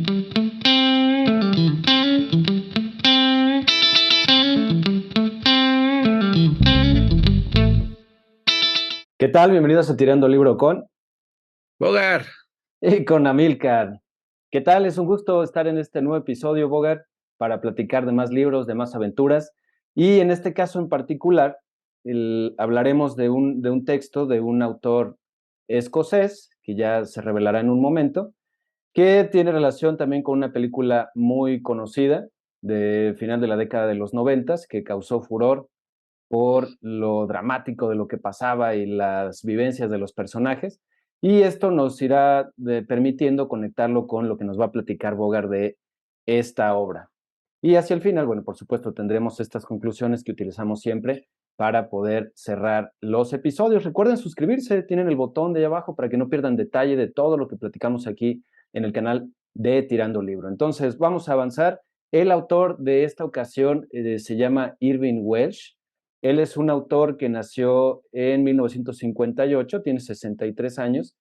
¿Qué tal? Bienvenidos a Tirando Libro con Bogar, y con Amilcar. ¿Qué tal? Es un gusto estar en este nuevo episodio, Bogart, para platicar de más libros, de más aventuras. Y en este caso en particular, hablaremos de un texto de un autor escocés, que ya se revelará en un momento, que tiene relación también con una película muy conocida de final de la década de los noventas, que causó furor por lo dramático de lo que pasaba y las vivencias de los personajes. Y esto nos irá permitiendo conectarlo con lo que nos va a platicar Bogart de esta obra. Y hacia el final, bueno, por supuesto, tendremos estas conclusiones que utilizamos siempre para poder cerrar los episodios. Recuerden suscribirse, tienen el botón de ahí abajo para que no pierdan detalle de todo lo que platicamos aquí en el canal de Tirando Libro. Entonces, vamos a avanzar. El autor de esta ocasión se llama Irving Welsh. Él es un autor que nació en 1958, tiene 63 años,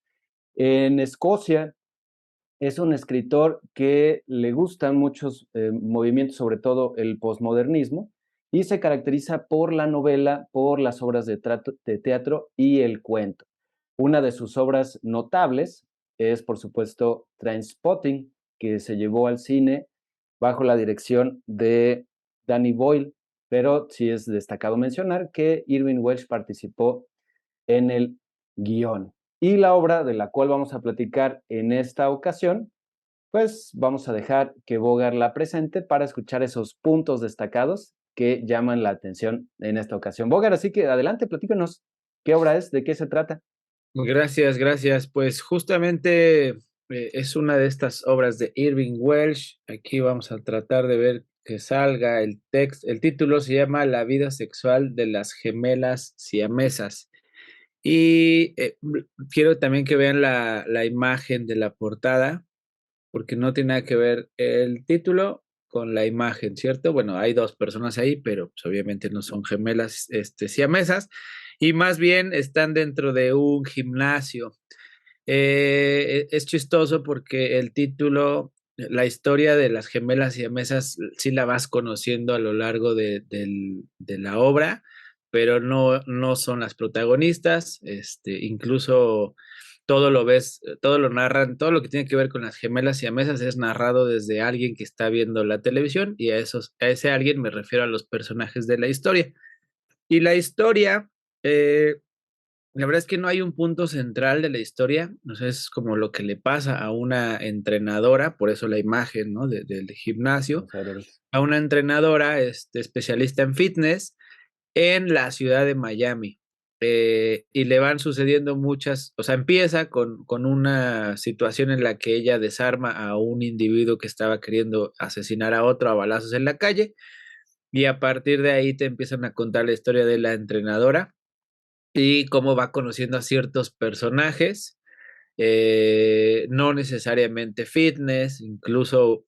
en Escocia. Es un escritor que le gustan muchos movimientos, sobre todo el posmodernismo, y se caracteriza por la novela, por las obras de teatro y el cuento. Una de sus obras notables es, por supuesto, Trainspotting, que se llevó al cine bajo la dirección de Danny Boyle, pero sí es destacado mencionar que Irving Welsh participó en el guión. Y la obra de la cual vamos a platicar en esta ocasión, pues vamos a dejar que Bogart la presente para escuchar esos puntos destacados que llaman la atención en esta ocasión. Bogart, así que adelante, platícanos qué obra es, de qué se trata. gracias, gracias. Pues justamente es una de estas obras de Irving Welsh. Aquí vamos a tratar de ver que salga el texto. El título se llama La vida sexual de las gemelas siamesas. Y quiero también que vean la imagen de la portada, porque no tiene nada que ver el título con la imagen, ¿cierto? Bueno, hay dos personas ahí, pero pues, obviamente no son gemelas, siamesas, y más bien están dentro de un gimnasio. Es chistoso porque el título, la historia de las gemelas siamesas, sí la vas conociendo a lo largo de la obra, pero no son las protagonistas, incluso todo lo ves, todo lo narran, todo lo que tiene que ver con las gemelas siamesas es narrado desde alguien que está viendo la televisión, y a ese alguien me refiero a los personajes de la historia. Y la historia, eh, la verdad es que no hay un punto central de la historia, no sé, es como lo que le pasa a una entrenadora, por eso la imagen, ¿no? Del gimnasio, Vamos a ver ahorita. a una entrenadora, especialista en fitness en la ciudad de Miami. Y le van sucediendo muchas, o sea, empieza con una situación en la que ella desarma a un individuo que estaba queriendo asesinar a otro a balazos en la calle, y a partir de ahí te empiezan a contar la historia de la entrenadora y cómo va conociendo a ciertos personajes, no necesariamente fitness, incluso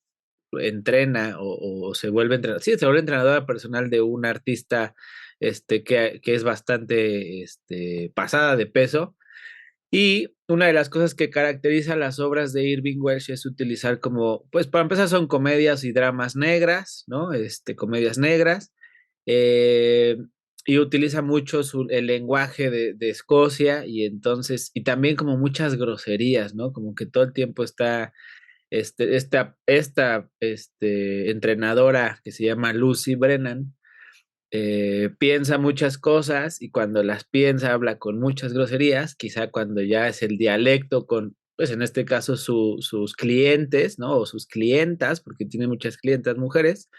entrena o se vuelve entrenadora, sí, se vuelve entrenadora personal de un artista que es bastante pasada de peso. Y una de las cosas que caracteriza las obras de Irving Welsh es utilizar como, pues para empezar son comedias y dramas negras, ¿no? Comedias negras. eh, y utiliza mucho el lenguaje de Escocia, y entonces, y también como muchas groserías, ¿no? Como que todo el tiempo está esta entrenadora que se llama Lucy Brennan, piensa muchas cosas, y cuando las piensa habla con muchas groserías, quizá cuando ya es el dialecto con, pues en este caso sus clientes, ¿no? O sus clientas, porque tiene muchas clientas mujeres,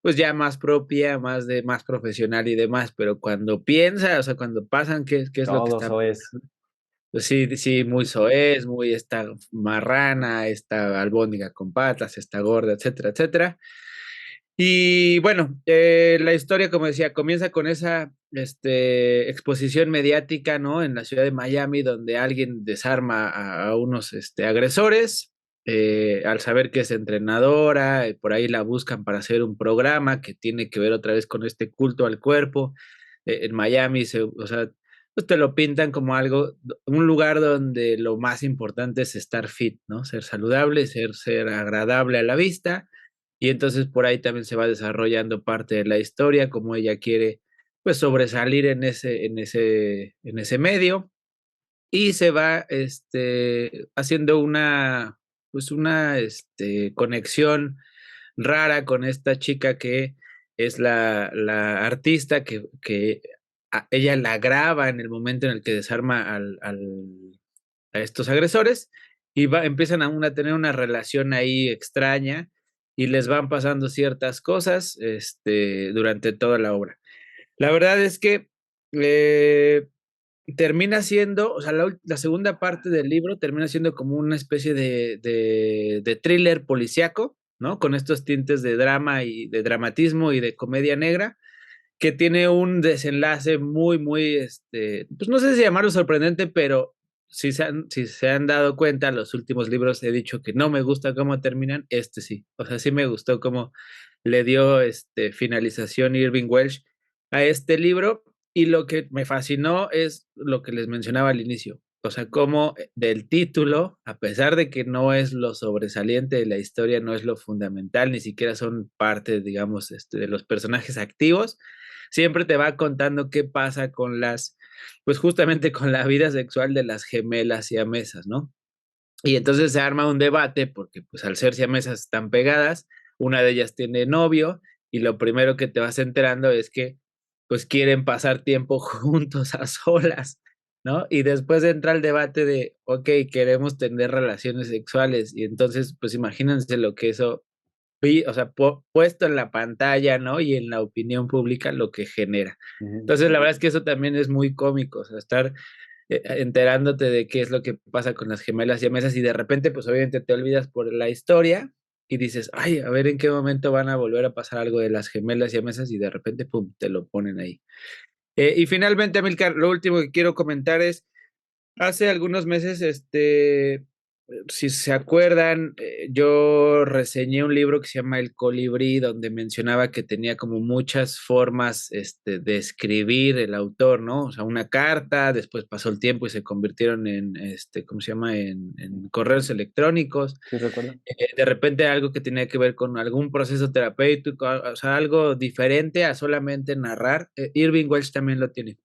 pues ya más propia, más profesional y demás, pero cuando piensa, o sea, cuando pasan, ¿qué es lo que Todo está eso es. pensando? Pues sí, sí, muy soez, muy esta marrana, esta albóndiga con patas, esta gorda, etcétera, etcétera. Y bueno, la historia, como decía, comienza con esa exposición mediática, ¿no? En la ciudad de Miami, donde alguien desarma a unos agresores. Al saber que es entrenadora, por ahí la buscan para hacer un programa que tiene que ver otra vez con este culto al cuerpo. En Miami, o sea, pues te lo pintan como algo, un lugar donde lo más importante es estar fit, ¿no? Ser saludable, ser agradable a la vista. Y entonces por ahí también se va desarrollando parte de la historia, como ella quiere, pues, sobresalir en ese medio. Y se va, haciendo una conexión rara con esta chica que es la artista que ella la graba en el momento en el que desarma a estos agresores y empiezan a tener una relación ahí extraña y les van pasando ciertas cosas, durante toda la obra. La verdad es que eh, termina siendo, o sea, la segunda parte del libro termina siendo como una especie de thriller policíaco, ¿no? Con estos tintes de drama y de dramatismo y de comedia negra, que tiene un desenlace muy, muy, pues no sé si llamarlo sorprendente, pero si se han dado cuenta, los últimos libros he dicho que no me gusta cómo terminan, sí. O sea, sí me gustó cómo le dio finalización Irving Welsh a este libro. Y lo que me fascinó es lo que les mencionaba al inicio. O sea, cómo del título, a pesar de que no es lo sobresaliente de la historia, no es lo fundamental, ni siquiera son parte, digamos, de los personajes activos, siempre te va contando qué pasa pues justamente con la vida sexual de las gemelas siamesas, ¿no? Y entonces se arma un debate porque pues al ser siamesas están pegadas, una de ellas tiene novio y lo primero que te vas enterando es que pues quieren pasar tiempo juntos a solas, ¿no? Y después entra el debate de, ok, queremos tener relaciones sexuales y entonces pues imagínense lo que eso, o sea, puesto en la pantalla, ¿no? Y en la opinión pública lo que genera. Ujú, Entonces la verdad es que eso también es muy cómico, o sea, estar enterándote de qué es lo que pasa con las gemelas siamesas y de repente, pues obviamente te olvidas por la historia y dices, ay, a ver en qué momento van a volver a pasar algo de las gemelas siamesas y de repente, pum, te lo ponen ahí. Y finalmente, Amilcar, lo último que quiero comentar es, hace algunos meses, si se acuerdan, yo reseñé un libro que se llama El Colibrí, donde mencionaba que tenía como muchas formas, de escribir el autor, ¿no? O sea, una carta, después pasó el tiempo y se convirtieron en, ¿cómo se llama? En correos electrónicos. sí, recuerdo. De repente algo que tenía que ver con algún proceso terapéutico, o sea, algo diferente a solamente narrar. Irving Welsh también lo tiene.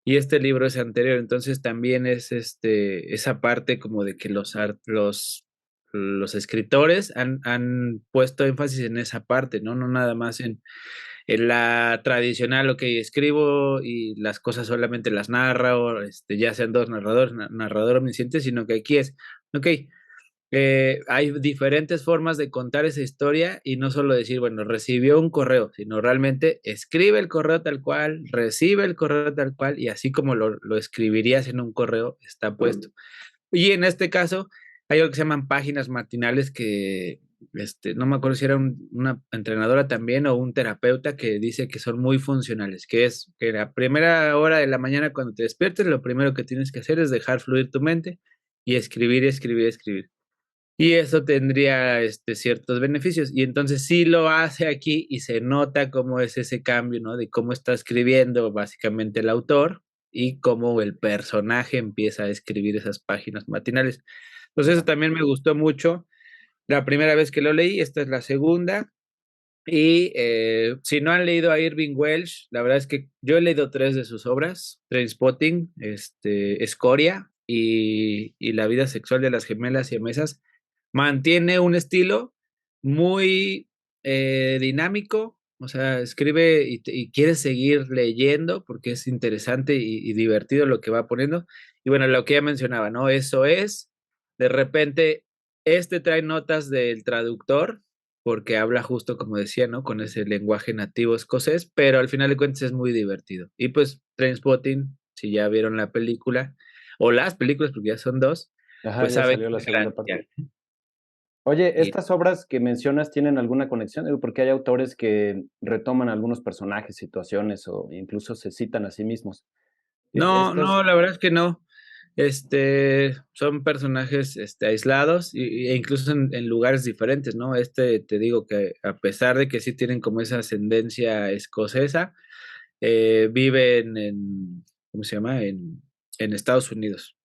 Y este libro es anterior, entonces también es esa parte como de que los escritores han puesto énfasis en esa parte, ¿no? No nada más en la tradicional, ok, escribo y las cosas solamente las narro, ya sean dos narradores, narrador omnisciente, sino que aquí es, ok, hay diferentes formas de contar esa historia y no solo decir, bueno, recibió un correo, sino realmente escribe el correo tal cual, recibe el correo tal cual y así como lo escribirías en un correo, está puesto. Y en este caso, hay algo que se llaman páginas matinales que, no me acuerdo si era una entrenadora también o un terapeuta que dice que son muy funcionales, que es que la primera hora de la mañana cuando te despiertes, lo primero que tienes que hacer es dejar fluir tu mente y escribir, escribir, escribir. Y eso tendría ciertos beneficios. Y entonces sí lo hace aquí y se nota cómo es ese cambio, ¿no? De cómo está escribiendo básicamente el autor y cómo el personaje empieza a escribir esas páginas matinales. Entonces eso Ya. también me gustó mucho. La primera vez que lo leí, esta es la segunda. Y si no han leído a Irving Welsh, la verdad es que yo he leído tres de sus obras, Trainspotting, Escoria y La vida sexual de las gemelas siamesas. Mantiene un estilo muy dinámico, o sea, escribe y quiere seguir leyendo porque es interesante y divertido lo que va poniendo. Y bueno, lo que ya mencionaba, ¿no? Eso es, de repente, trae notas del traductor porque habla justo como decía, ¿no? Con ese lenguaje nativo escocés, pero al final de cuentas es muy divertido. Y pues Trainspotting, si ya vieron la película, o las películas, porque ya son dos, Ajá, pues ya saben salió que la es segunda parte. genial. Oye, Y ¿estas obras que mencionas tienen alguna conexión? Digo, porque hay autores que retoman algunos personajes, situaciones o incluso se citan a sí mismos. no, Estas, no, la verdad es que no. Son personajes aislados e incluso en lugares diferentes, ¿no? Te digo que a pesar de que sí tienen como esa ascendencia escocesa, viven ¿cómo se llama? En Estados Unidos.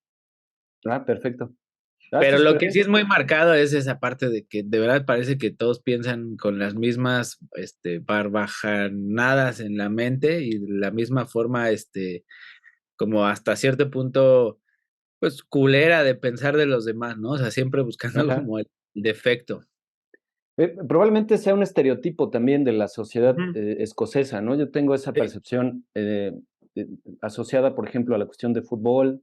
Ah, perfecto. Ah, está Pero lo súper que sí bien. es muy marcado es esa parte de que de verdad parece que todos piensan con las mismas barbajanadas en la mente y de la misma forma, como hasta cierto punto, pues culera de pensar de los demás, ¿no? O sea, siempre buscando Ajá. como el defecto. Probablemente sea un estereotipo también de la sociedad Ujú. escocesa, ¿no? Yo tengo esa Sí, percepción eh, asociada, por ejemplo, a la cuestión de fútbol,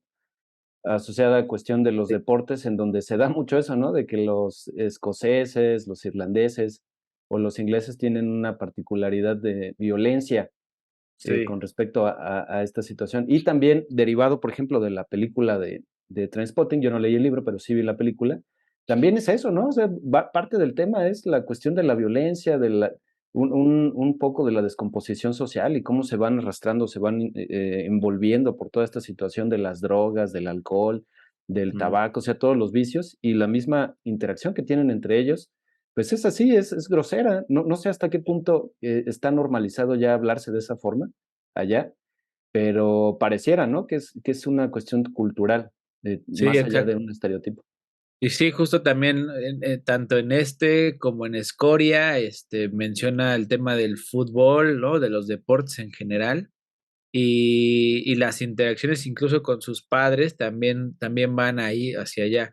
asociada a cuestión de los sí, deportes, en donde se da mucho eso, ¿no? De que los escoceses, los irlandeses o los ingleses tienen una particularidad de violencia sí, con respecto a esta situación. Y también derivado, por ejemplo, de la película de Trainspotting, yo no leí el libro, pero sí vi la película, también es eso, ¿no? O sea, parte del tema es la cuestión de la violencia, un poco de la descomposición social y cómo se van arrastrando, se van envolviendo por toda esta situación de las drogas, del alcohol, del mm, tabaco, o sea, todos los vicios y la misma interacción que tienen entre ellos pues es así, es grosera. No sé hasta qué punto está normalizado ya hablarse de esa forma allá, pero pareciera, ¿no? Que es una cuestión cultural, sí, más allá de exacto. un estereotipo. Y sí, justo también, tanto en como en Escoria, menciona el tema del fútbol, ¿no? De los deportes en general. Y las interacciones incluso con sus padres también van ahí hacia allá.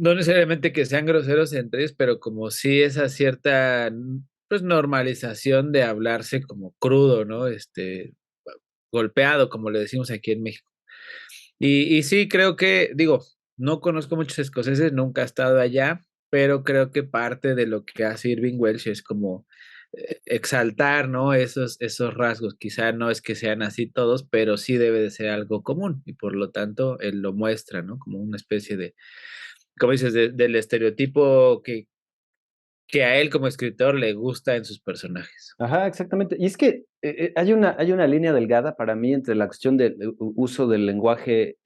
No necesariamente que sean groseros entre ellos, pero como sí esa cierta, pues, normalización de hablarse como crudo, ¿no? Golpeado, como le decimos aquí en México. Y sí, creo que, digo, no conozco muchos escoceses, nunca he estado allá, pero creo que parte de lo que hace Irving Welsh es como exaltar, ¿no? Esos rasgos. Quizá no es que sean así todos, pero sí debe de ser algo común y por lo tanto él lo muestra, ¿no? Como una especie de, como dices, del estereotipo que a él como escritor le gusta en sus personajes. Ajá, exactamente. Y es que hay una línea delgada para mí entre la cuestión del uso del lenguaje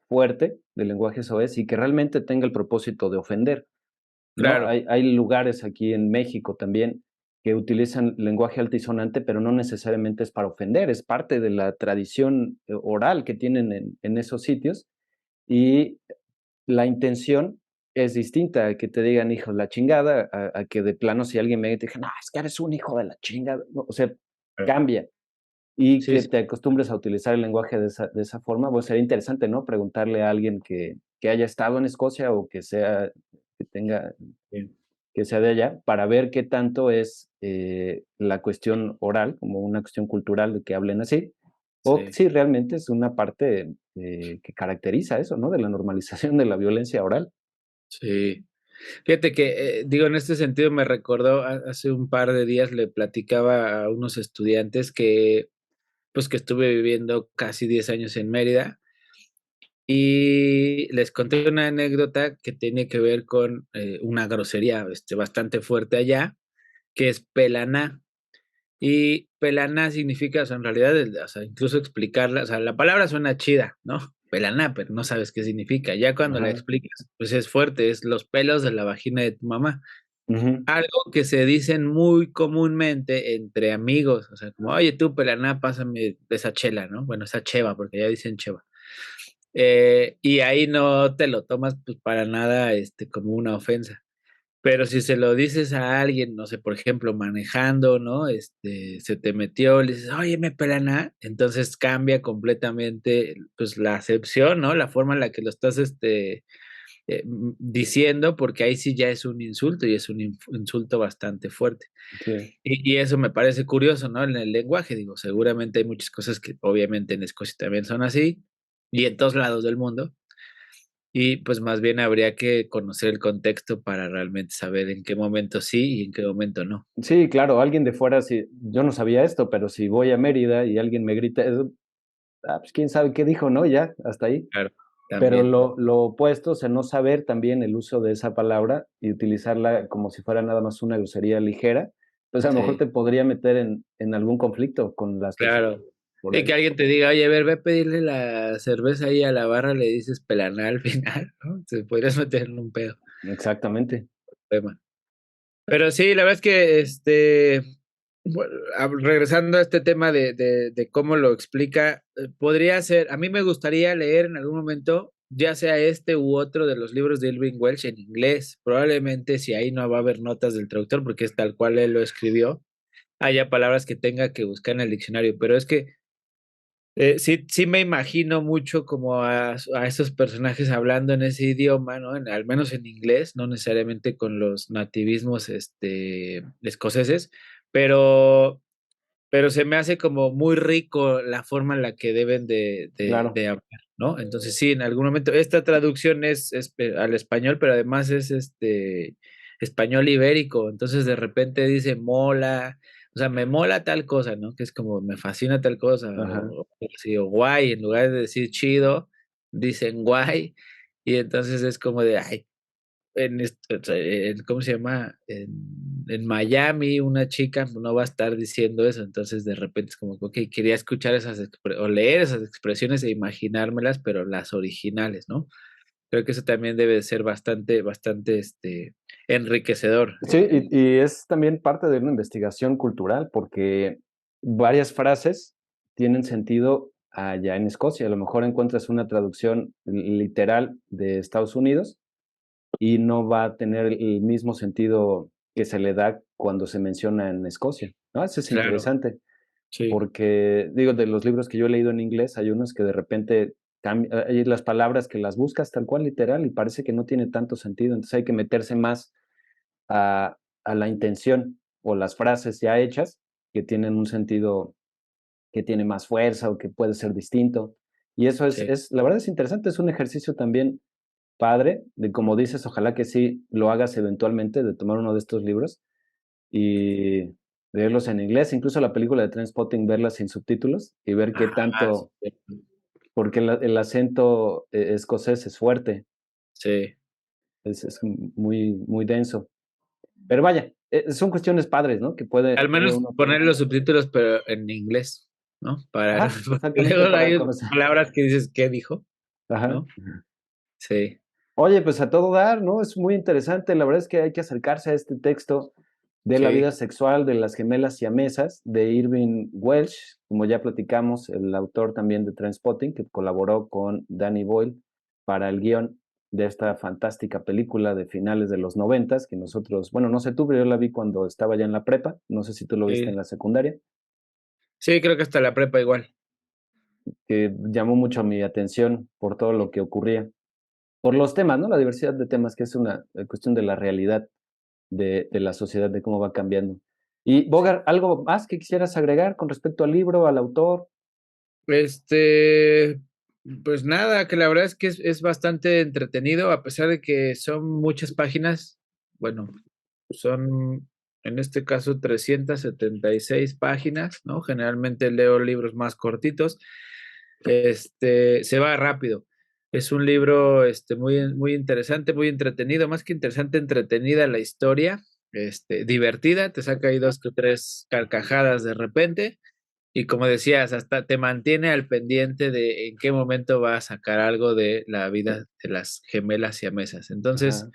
fuerte, del lenguaje soez, y que realmente tenga el propósito de ofender. ¿No? Claro, Hay lugares aquí en México también que utilizan lenguaje altisonante, pero no necesariamente es para ofender, es parte de la tradición oral que tienen en esos sitios y la intención es distinta a que te digan hijo de la chingada, a que de plano si alguien me dice, no, es que eres un hijo de la chingada, no, o sea, claro. cambia y Sí, que sí, te acostumbres a utilizar el lenguaje de esa forma, pues sería interesante, ¿no? Preguntarle a alguien que haya estado en Escocia o que tenga sí, que sea de allá, para ver qué tanto es la cuestión oral, como una cuestión cultural de que hablen así, o sí, si realmente es una parte que caracteriza eso, ¿no? De la normalización de la violencia oral. sí. Fíjate que, digo, en este sentido me recordó, hace un par de días le platicaba a unos estudiantes pues que estuve viviendo casi 10 años en Mérida y les conté una anécdota que tiene que ver con una grosería bastante fuerte allá, que es pelaná. Y pelaná significa, o sea, en realidad, o sea, incluso explicarla, o sea, la palabra suena chida, ¿no? Pelaná, pero no sabes qué significa. Ya cuando la Ajá. explicas, pues es fuerte, es los pelos de la vagina de tu mamá. Ujú. Algo que se dicen muy comúnmente entre amigos, o sea, como, oye, tú, pelaná, pásame esa chela, ¿no? Bueno, esa cheva, porque ya dicen cheva. Y ahí no te lo tomas, pues, para nada, como una ofensa. Pero si se lo dices a alguien, no sé, por ejemplo, manejando, ¿no? Se te metió, le dices, oye, me pelaná, entonces cambia completamente, pues, la acepción, ¿no? La forma en la que lo estás, diciendo, porque ahí sí ya es un insulto y es un insulto bastante fuerte. Sí. Y eso me parece curioso, ¿no? En el lenguaje, digo, seguramente hay muchas cosas que obviamente en Escocia también son así y en todos lados del mundo. Y pues más bien habría que conocer el contexto para realmente saber en qué momento sí y en qué momento no. Sí, claro, alguien de fuera, si, yo no sabía esto, pero si voy a Mérida y alguien me grita, eso, pues quién sabe qué dijo, ¿no? Ya, hasta ahí. Claro, Pero también. lo opuesto, o sea, no saber también el uso de esa palabra y utilizarla como si fuera nada más una grosería ligera, pues a lo mejor Sí, te podría meter en algún conflicto con las personas claro. por Y que ahí. alguien te diga, oye, a ver, ve a pedirle la cerveza ahí a la barra, le dices pelaná al final, ¿no? Te podrías meter en un pedo. Exactamente. Tema. Pero sí, la verdad es que Bueno, regresando a este tema de cómo lo explica, podría ser, a mí me gustaría leer en algún momento, ya sea este u otro de los libros de Irving Welsh en inglés. Probablemente si ahí no va a haber notas del traductor, porque es tal cual él lo escribió, haya palabras que tenga que buscar en el diccionario. Pero es que sí, sí me imagino mucho como a esos personajes hablando en ese idioma, ¿no? Al menos en inglés, no necesariamente con los nativismos escoceses, pero se me hace como muy rico la forma en la que deben Claro. de hablar, ¿no? Entonces sí, en algún momento, esta traducción es al español, pero además es español ibérico, entonces de repente dice mola, o sea, me mola tal cosa, ¿no? Que es como me fascina tal cosa, Ajá. sí, o guay, en lugar de decir chido, dicen guay, y entonces es como de, ay, o sea, ¿cómo se llama? En Miami, una chica no va a estar diciendo eso, entonces de repente es como, ok, quería escuchar o leer esas expresiones e imaginármelas, pero las originales, ¿no? Creo que eso también debe de ser bastante, enriquecedor. Sí, y es también parte de una investigación cultural, porque varias frases tienen sentido allá en Escocia. A lo mejor encuentras una traducción literal de Estados Unidos y no va a tener el mismo sentido que se le da cuando se menciona en Escocia, ¿no? Eso es Claro, interesante, sí, porque, digo, de los libros que yo he leído en inglés, hay unos que de repente hay las palabras que las buscas tal cual literal y parece que no tiene tanto sentido, entonces hay que meterse más a, a la intención o las frases ya hechas que tienen un sentido que tiene más fuerza o que puede ser distinto. Y eso sí, la verdad es interesante, es un ejercicio también padre, de como dices, ojalá que sí lo hagas eventualmente, de tomar uno de estos libros y leerlos en inglés, incluso la película de Trainspotting, verla sin subtítulos y ver qué ajá, tanto, porque el acento escocés es fuerte, sí. es muy, muy denso. Pero vaya, son cuestiones padres, ¿no? Que Al puede menos uno poner aprender. los subtítulos, pero en inglés, ¿no? Ajá, Porque exactamente luego para hay conocer. palabras que dices, ¿qué dijo? Ajá. ¿No? Sí, Oye, pues a todo dar, ¿no? Es muy interesante. La verdad es que hay que acercarse a este texto de la vida sí. sexual de las gemelas siamesas de Irving Welsh, como ya platicamos, el autor también de Trainspotting, que colaboró con Danny Boyle para el guión de esta fantástica película de finales de los noventas, que nosotros, bueno, no sé tú, pero yo la vi cuando estaba ya en la prepa, no sé si tú lo viste en Sí, la secundaria, sí, creo que hasta la prepa igual. que llamó mucho mi atención por todo lo que ocurría, por los temas, ¿no? La diversidad de temas, que es una cuestión de la realidad de la sociedad, de cómo va cambiando. Y Sí. Bogart, ¿algo más que quisieras agregar con respecto al libro, al autor? Este, pues nada, que la verdad es que es bastante entretenido, a pesar de que son muchas páginas. Bueno, son en este caso 376 páginas, ¿no? Generalmente leo libros más cortitos. Se va rápido. Es un libro muy interesante, muy entretenido, más que interesante, entretenida la historia, divertida, te saca ahí dos que tres carcajadas de repente. Y como decías, hasta te mantiene al pendiente de en qué momento va a sacar algo de la vida de las gemelas siamesas. Entonces, Ajá.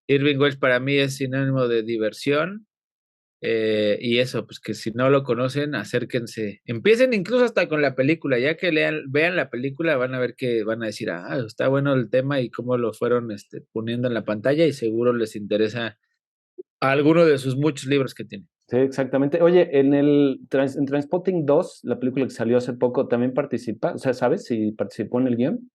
Irving Welsh para mí es sinónimo de diversión, y eso, pues que si no lo conocen, acérquense. Empiecen incluso hasta con la película, ya que vean la película, van a ver que van a decir, ah, está bueno el tema y cómo lo fueron poniendo en la pantalla y seguro les interesa alguno de sus muchos libros que tiene. Sí, exactamente. Oye, en Trainspotting 2, la película que salió hace poco, ¿también participa? O sea, ¿sabes si participó en el guión?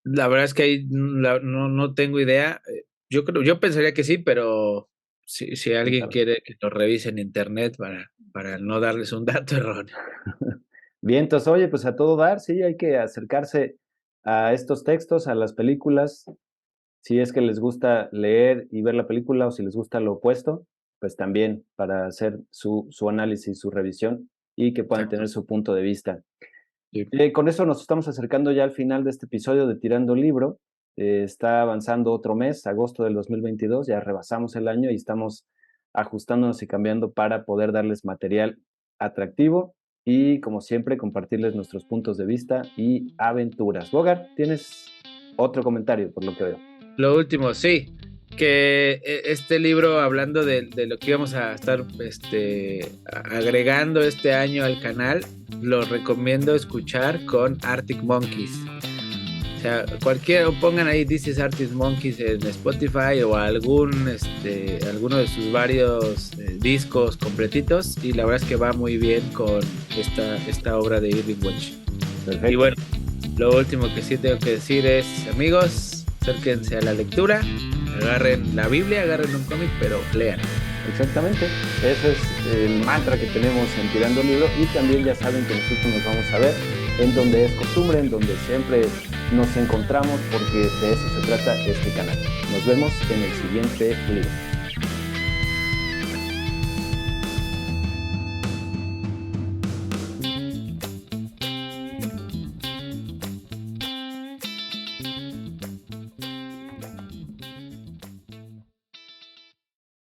La verdad es que ahí no tengo idea. Yo pensaría que sí, pero si alguien Claro. quiere que lo revise en internet para no darles un dato erróneo. Bien, entonces, oye, pues a todo dar, sí, hay que acercarse a estos textos, a las películas, si es que les gusta leer y ver la película o si les gusta lo opuesto, pues también para hacer su análisis, su revisión y que puedan Exacto. tener su punto de vista. Sí. Con eso nos estamos acercando ya al final de este episodio de Tirando Libro. Está avanzando otro mes, agosto del 2022, ya rebasamos el año y estamos ajustándonos y cambiando para poder darles material atractivo y, como siempre, compartirles nuestros puntos de vista y aventuras. Bogart, tienes otro comentario por lo que veo. Lo último, sí, que este libro, hablando de lo que íbamos a estar agregando este año al canal, lo recomiendo escuchar con Arctic Monkeys. O sea, pongan ahí This is Arctic Monkeys en Spotify o alguno de sus varios discos completitos, y la verdad es que va muy bien con esta obra de Irving Welsh. Perfecto. Y bueno, lo último que sí tengo que decir es, amigos, acérquense a la lectura, agarren la Biblia, agarren un cómic, pero lean. Exactamente, ese es el mantra que tenemos en Tirando Libro, y también ya saben que nosotros nos vamos a ver en donde es costumbre, en donde siempre nos encontramos, porque de eso se trata este canal. Nos vemos en el siguiente libro.